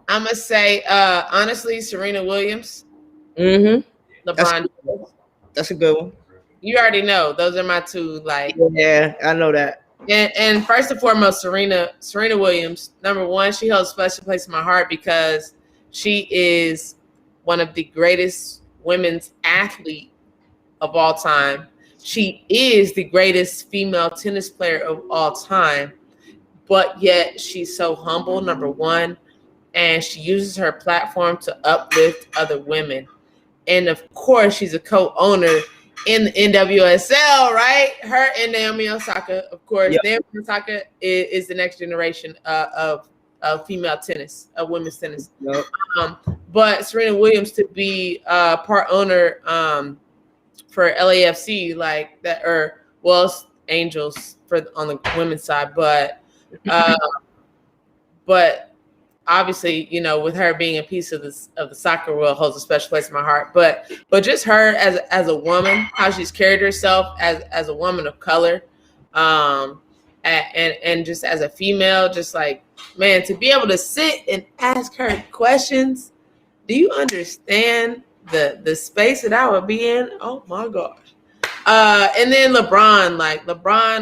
gonna say honestly, Serena Williams. Mm-hmm. LeBron. That's a good one. You already know those are my two. Like, yeah, I know that. And first and foremost, Serena Williams. Number one, she holds a special place in my heart because she is one of the greatest women's athlete of all time. She is the greatest female tennis player of all time, but yet she's so humble, number one, and she uses her platform to uplift other women. And of course, she's a co-owner in the NWSL, right? Her and Naomi Osaka, of course. Yep. Naomi Osaka is the next generation of female tennis, of women's tennis. Yep. But Serena Williams to be part owner for LAFC, like that, or Angels for on the women's side, but obviously, you know, with her being a piece of the soccer world holds a special place in my heart. But just her as a woman, how she's carried herself as a woman of color, and just as a female, just like, man, to be able to sit and ask her questions. Do you understand the space that I would be in? Oh my gosh. And then LeBron,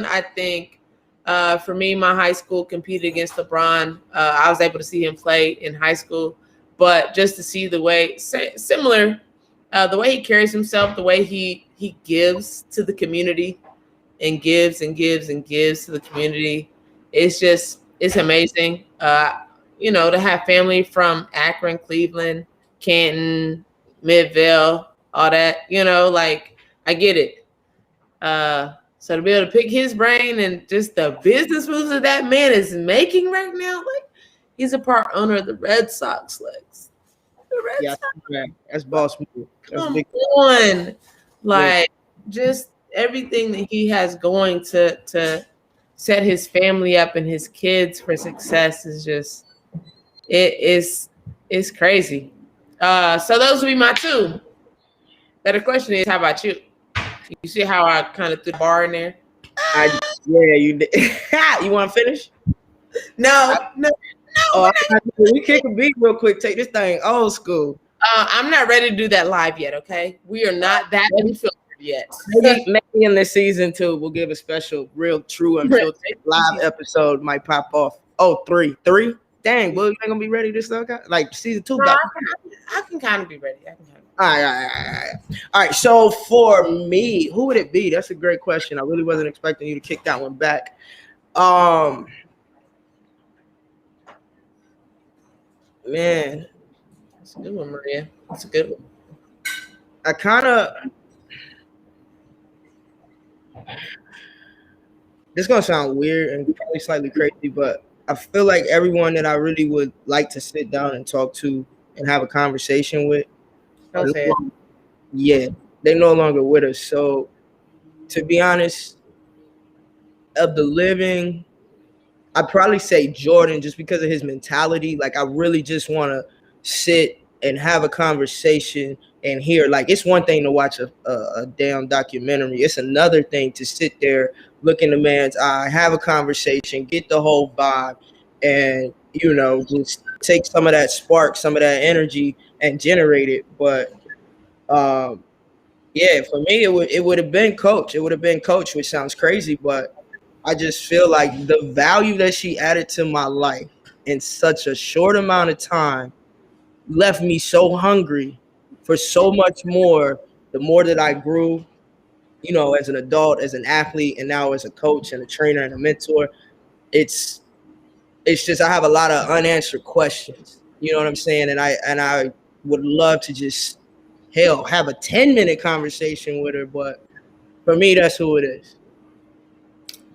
I think. For me, my high school competed against LeBron. I was able to see him play in high school, but just to see the way similar, the way he carries himself, the way he gives to the community and gives and gives and gives to the community, it's amazing. You know, to have family from Akron, Cleveland, Canton, Midvale, all that, you know, like I get it. So to be able to pick his brain and just the business moves that that man is making right now, like he's a part owner of the Red Sox, Lex. Yeah, that's boss move. Come on, like just everything that he has going to set his family up and his kids for success is just it's crazy. So those would be my two. Better question is, how about you? You see how I kind of threw the bar in there? Yeah, you did. You want to finish? No. Oh, we kick a beat real quick. Take this thing old school. I'm not ready to do that live yet, okay? We are not that unfiltered yet. Maybe in this season 2, we'll give a special, real, true, unfiltered live episode. Might pop off. Oh, 3. Dang, well, you ain't gonna be ready to start like season 2. I can kind of be ready. All right. All right. So for me, who would it be? That's a great question. I really wasn't expecting you to kick that one back. Man, That's a good one, Maria. That's a good one. I kind of. This is gonna sound weird and probably slightly crazy, but I feel like everyone that I really would like to sit down and talk to and have a conversation with, Don't say it. yeah, they're no longer with us. So, to be honest, of the living, I'd probably say Jordan, just because of his mentality. Like, I really just want to sit and have a conversation and hear. Like, it's one thing to watch a damn documentary. It's another thing to sit there, look in the man's eye, have a conversation, get the whole vibe, and, you know, just take some of that spark, some of that energy and generate it. But, yeah, for me, it would have been Coach. It would have been Coach, which sounds crazy, but I just feel like the value that she added to my life in such a short amount of time left me so hungry for so much more. The more that I grew, you know, as an adult, as an athlete, and now as a coach and a trainer and a mentor, it's just I have a lot of unanswered questions. You know what I'm saying? And I would love to just have a 10-minute conversation with her, but for me, that's who it is.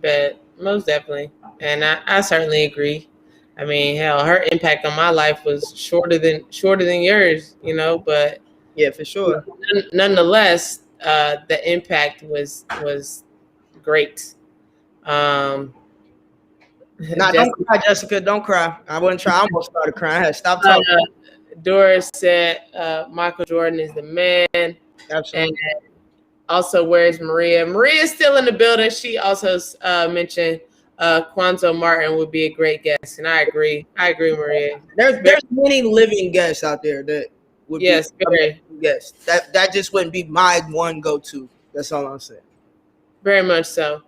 But most definitely, and I certainly agree. I mean, hell, her impact on my life was shorter than yours, you know. But yeah, for sure. Nonetheless, the impact was great. Don't cry, Jessica. Don't cry. I wouldn't try. I almost started crying. I had to stop talking. Doris said Michael Jordan is the man. Absolutely. And also, where's Maria? Maria's still in the building. She also mentioned Quanzo Martin would be a great guest, and I agree. Maria. There's many living guests out there that would be very guests. That just wouldn't be my one go-to. That's all I'm saying. Very much so.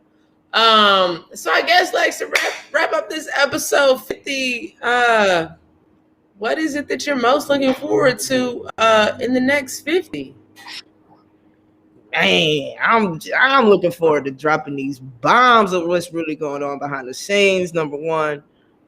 So I guess like to wrap up this episode 50. What is it that you're most looking forward to in the next 50? Man, I'm looking forward to dropping these bombs of what's really going on behind the scenes. Number one,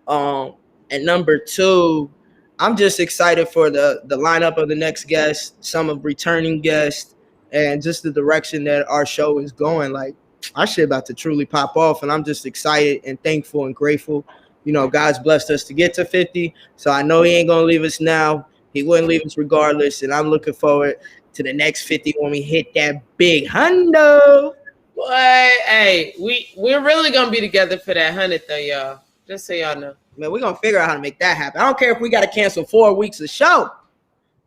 and number two, I'm just excited for the lineup of the next guests, some of returning guests, and just the direction that our show is going. Like, our shit about to truly pop off, and I'm just excited and thankful and grateful. You know, God's blessed us to get to 50, so I know He ain't gonna leave us now. He wouldn't leave us regardless, and I'm looking forward to the next 50 when we hit that big hundo. Boy, hey, we're really gonna be together for that 100 though, y'all. Just so y'all know. Man, we're gonna figure out how to make that happen. I don't care if we gotta cancel 4 weeks of show.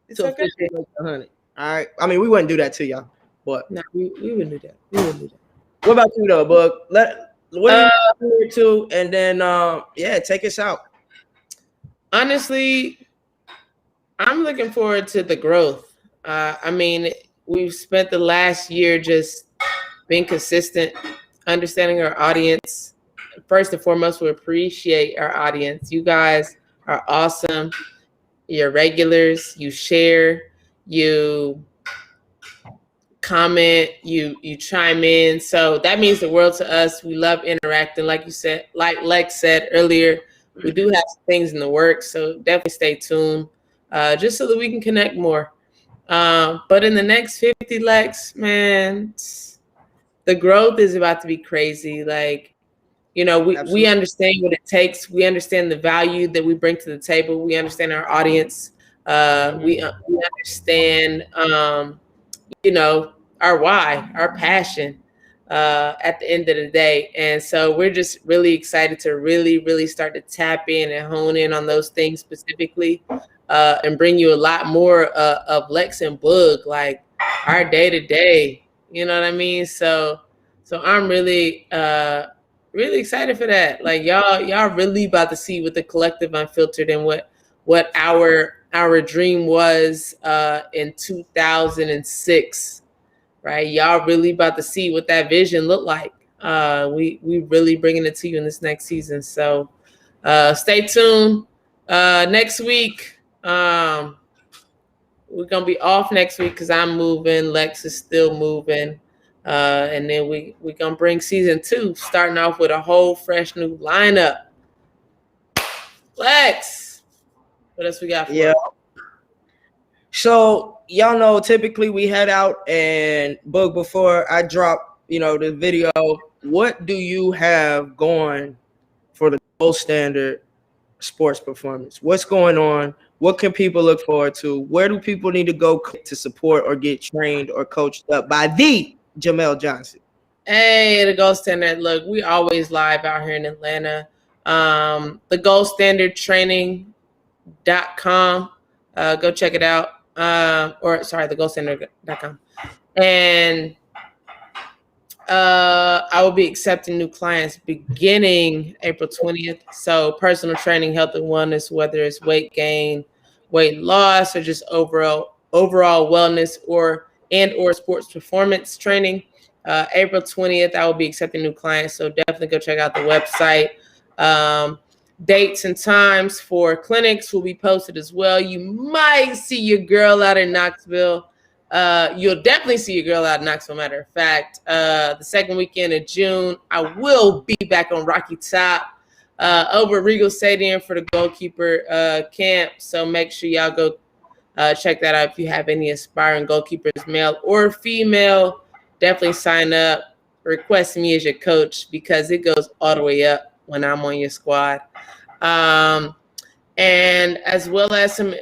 It's okay. 100. All right. I mean, we wouldn't do that to y'all, but no, we wouldn't do that. We wouldn't do that. What about you though, Bug? What are you looking forward to? And then take us out. Honestly, I'm looking forward to the growth. I mean, we've spent the last year just being consistent, understanding our audience. First and foremost, we appreciate our audience. You guys are awesome. You're regulars. You share. You comment. You chime in. So that means the world to us. We love interacting. Like you said, like Lex said earlier, we do have some things in the works. So definitely stay tuned, just so that we can connect more. But in the next 50, Lex, man, the growth is about to be crazy. Like, you know, we understand what it takes. We understand the value that we bring to the table. We understand our audience. We understand, you know, our why, our passion at the end of the day. And so we're just really excited to really start to tap in and hone in on those things specifically. And bring you a lot more of Lex and Bug, like our day to day. You know what I mean? So I'm really excited for that. Like y'all really about to see what the Collective Unfiltered and what our dream was in 2006, right? Y'all really about to see what that vision looked like. We really bringing it to you in this next season. So stay tuned. Next week. we're gonna be off next week because I'm moving. Lex is still moving, and then we're gonna bring season 2, starting off with a whole fresh new lineup. Lex, what else we got for us? So y'all know typically we head out and book before I drop, the video. What do you have going for the gold standard sports performance? What's going on? What can people look forward to? Where do people need to go to support or get trained or coached up by the Jamel Johnson? Hey, the Gold Standard. Look, we always live out here in Atlanta. The Gold Standard Training.com. Go check it out. The goldstandard.com. And I will be accepting new clients beginning April 20th. So personal training, health and wellness, whether it's weight gain, weight loss, or just overall wellness or sports performance training. April 20th, I will be accepting new clients. So definitely go check out the website. Dates and times for clinics will be posted as well. You might see your girl out in Knoxville. You'll definitely see your girl out in Knoxville, matter of fact. The second weekend of June, I will be back on Rocky Top over at Regal Stadium for the goalkeeper camp. So make sure y'all go check that out. If you have any aspiring goalkeepers, male or female, definitely sign up. Request me as your coach because it goes all the way up when I'm on your squad. And as well as some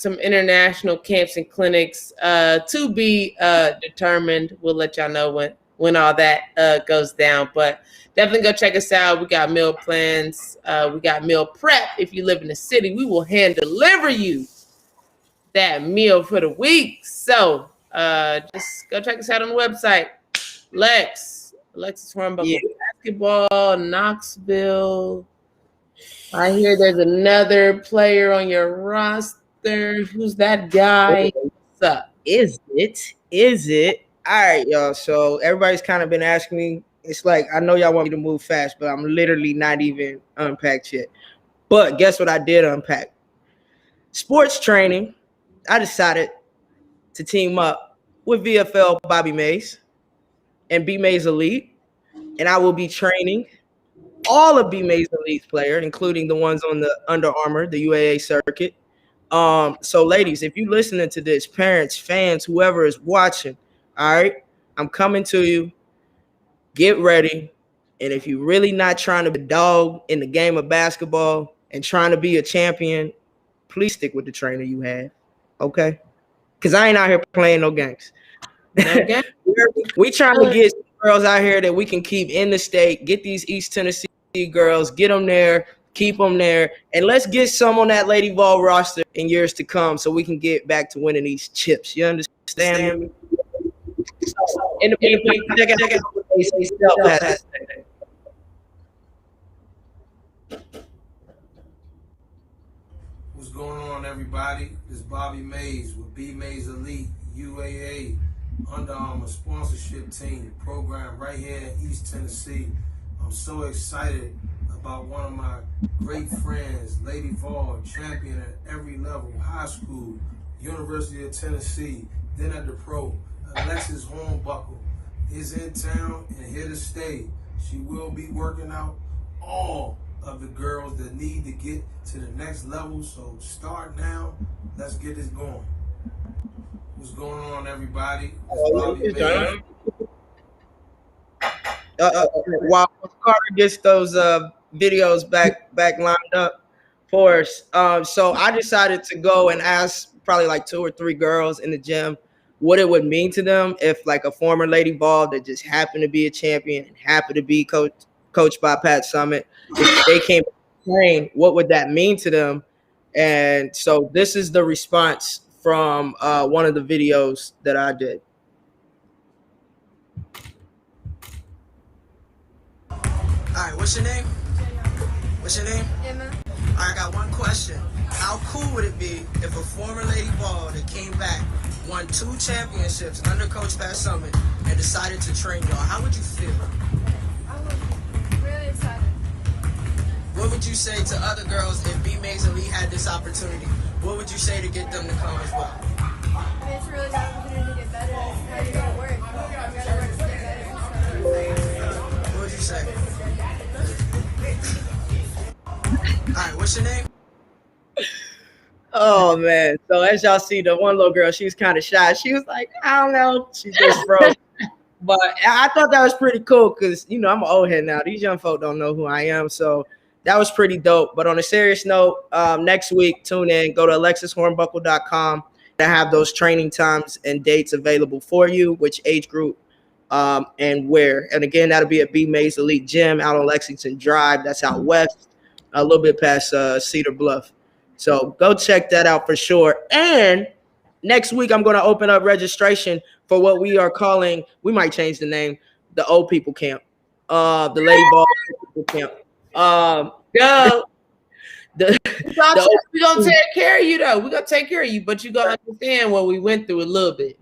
international camps and clinics to be determined. We'll let y'all know when all that goes down. But definitely go check us out. We got meal plans. We got meal prep. If you live in the city, we will hand deliver you that meal for the week. So just go check us out on the website. Alexis Hornbuckle basketball, Knoxville. I hear there's another player on your roster. Who's that guy? What's up? Is it? All right, y'all. So everybody's kind of been asking me. It's like, I know y'all want me to move fast, but I'm literally not even unpacked yet. But guess what I did unpack? Sports training. I decided to team up with VFL Bobby Mays and B Mays Elite. And I will be training all of B Mays Elite's players, including the ones on the Under Armour, the UAA circuit. So ladies, if you're listening to this, parents, fans, whoever is watching, all right, I'm coming to you. Get ready. And if you're really not trying to be a dog in the game of basketball and trying to be a champion, please stick with the trainer you have. Okay? Because I ain't out here playing no games. We trying to get girls out here that we can keep in the state, get these East Tennessee girls, get them there, keep them there, and let's get some on that Lady Vol roster in years to come so we can get back to winning these chips. You understand me? What's going on, everybody? This is Bobby Mays with B Mays Elite UAA Under Armour sponsorship team program right here in East Tennessee. I'm so excited about one of my great friends, Lady Vol, champion at every level, high school, University of Tennessee, then at the pro. Alexis Hornbuckle is in town and here to stay. She will be working out all of the girls that need to get to the next level. So start now. Let's get this going. What's going on, everybody? While Carter gets those videos back lined up for us, so I decided to go and ask probably like 2 or 3 girls in the gym what it would mean to them if like a former Lady Vol that just happened to be a champion and happened to be coached by Pat Summitt, if they came to train, what would that mean to them? And so this is the response from one of the videos that I did. All right, what's your name? What's your name? Emma. All right, I got one question. How cool would it be if a former Lady Vol that came back, won 2 championships under Coach Pat Summitt, and decided to train y'all? How would you feel? I would be really excited. What would you say to other girls if B Mays Elite had this opportunity? What would you say to get them to come as well? It's a really good opportunity to get better. That's how you're going to work. You got to work to get better. What would you say? Alright, what's your name? Oh man. So as y'all see, the one little girl, she was kind of shy. She was like, I don't know. She just froze. But I thought that was pretty cool because, you know, I'm an old head now. These young folk don't know who I am. So that was pretty dope. But on a serious note, next week, tune in. Go to alexishornbuckle.com to have those training times and dates available for you, which age group and where. And again, that'll be at B. Mays Elite Gym out on Lexington Drive. That's out west, a little bit past Cedar Bluff. So go check that out for sure. And next week, I'm going to open up registration for what we are calling, we might change the name, the old people camp, the lady ball people camp. We're gonna take care of you though. We're gonna take care of you, but you gotta understand what we went through a little bit.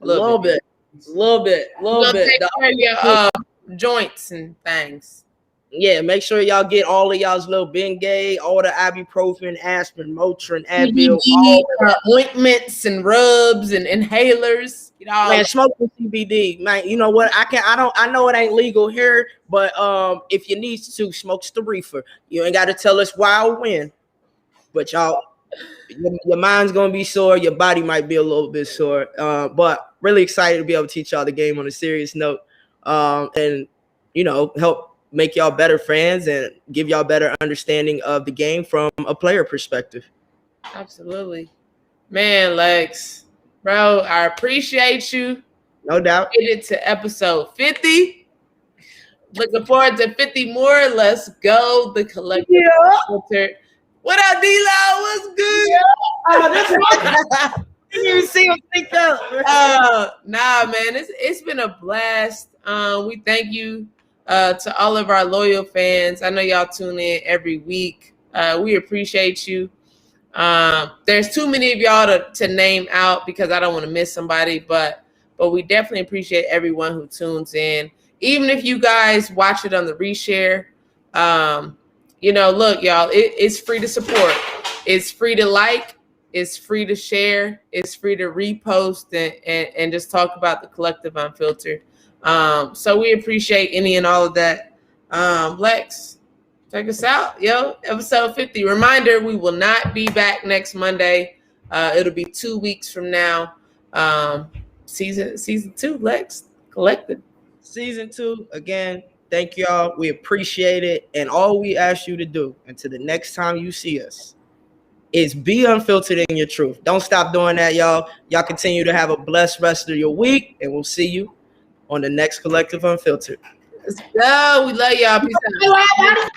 A little bit. Take care of your joints and things. Yeah, make sure y'all get all of y'all's little Bengay, all the ibuprofen, aspirin, Motrin, Advil, ointments and rubs and inhalers. You know, man, smoking CBD, man. You know what? I know it ain't legal here, but if you need to, smoke the reefer. You ain't got to tell us why or when, but y'all, your mind's gonna be sore. Your body might be a little bit sore, but really excited to be able to teach y'all the game on a serious note, and you know, help make y'all better fans and give y'all better understanding of the game from a player perspective. Absolutely. Man, Lex, bro, I appreciate you. No doubt. Made it to episode 50. Looking forward to 50 more. Let's go. The Collective Unfiltered. What up, D-Lo? What's good? Oh, you see him think up. Nah, man, it's been a blast. We thank you to all of our loyal fans. I know y'all tune in every week. We appreciate you. There's too many of y'all to name out because I don't want to miss somebody, but we definitely appreciate everyone who tunes in. Even if you guys watch it on the reshare, you know, look, y'all, it's free to support. It's free to like. It's free to share. It's free to repost and just talk about the Collective Unfiltered. So we appreciate any and all of that. Lex, check us out, yo. Episode 50. Reminder, we will not be back next Monday. It'll be 2 weeks from now. Season 2, Lex, Collective. Season 2, again, thank y'all. We appreciate it. And all we ask you to do until the next time you see us is be unfiltered in your truth. Don't stop doing that, y'all. Y'all continue to have a blessed rest of your week, and we'll see you on the next Collective Unfiltered. Let's go. We love y'all. Peace out.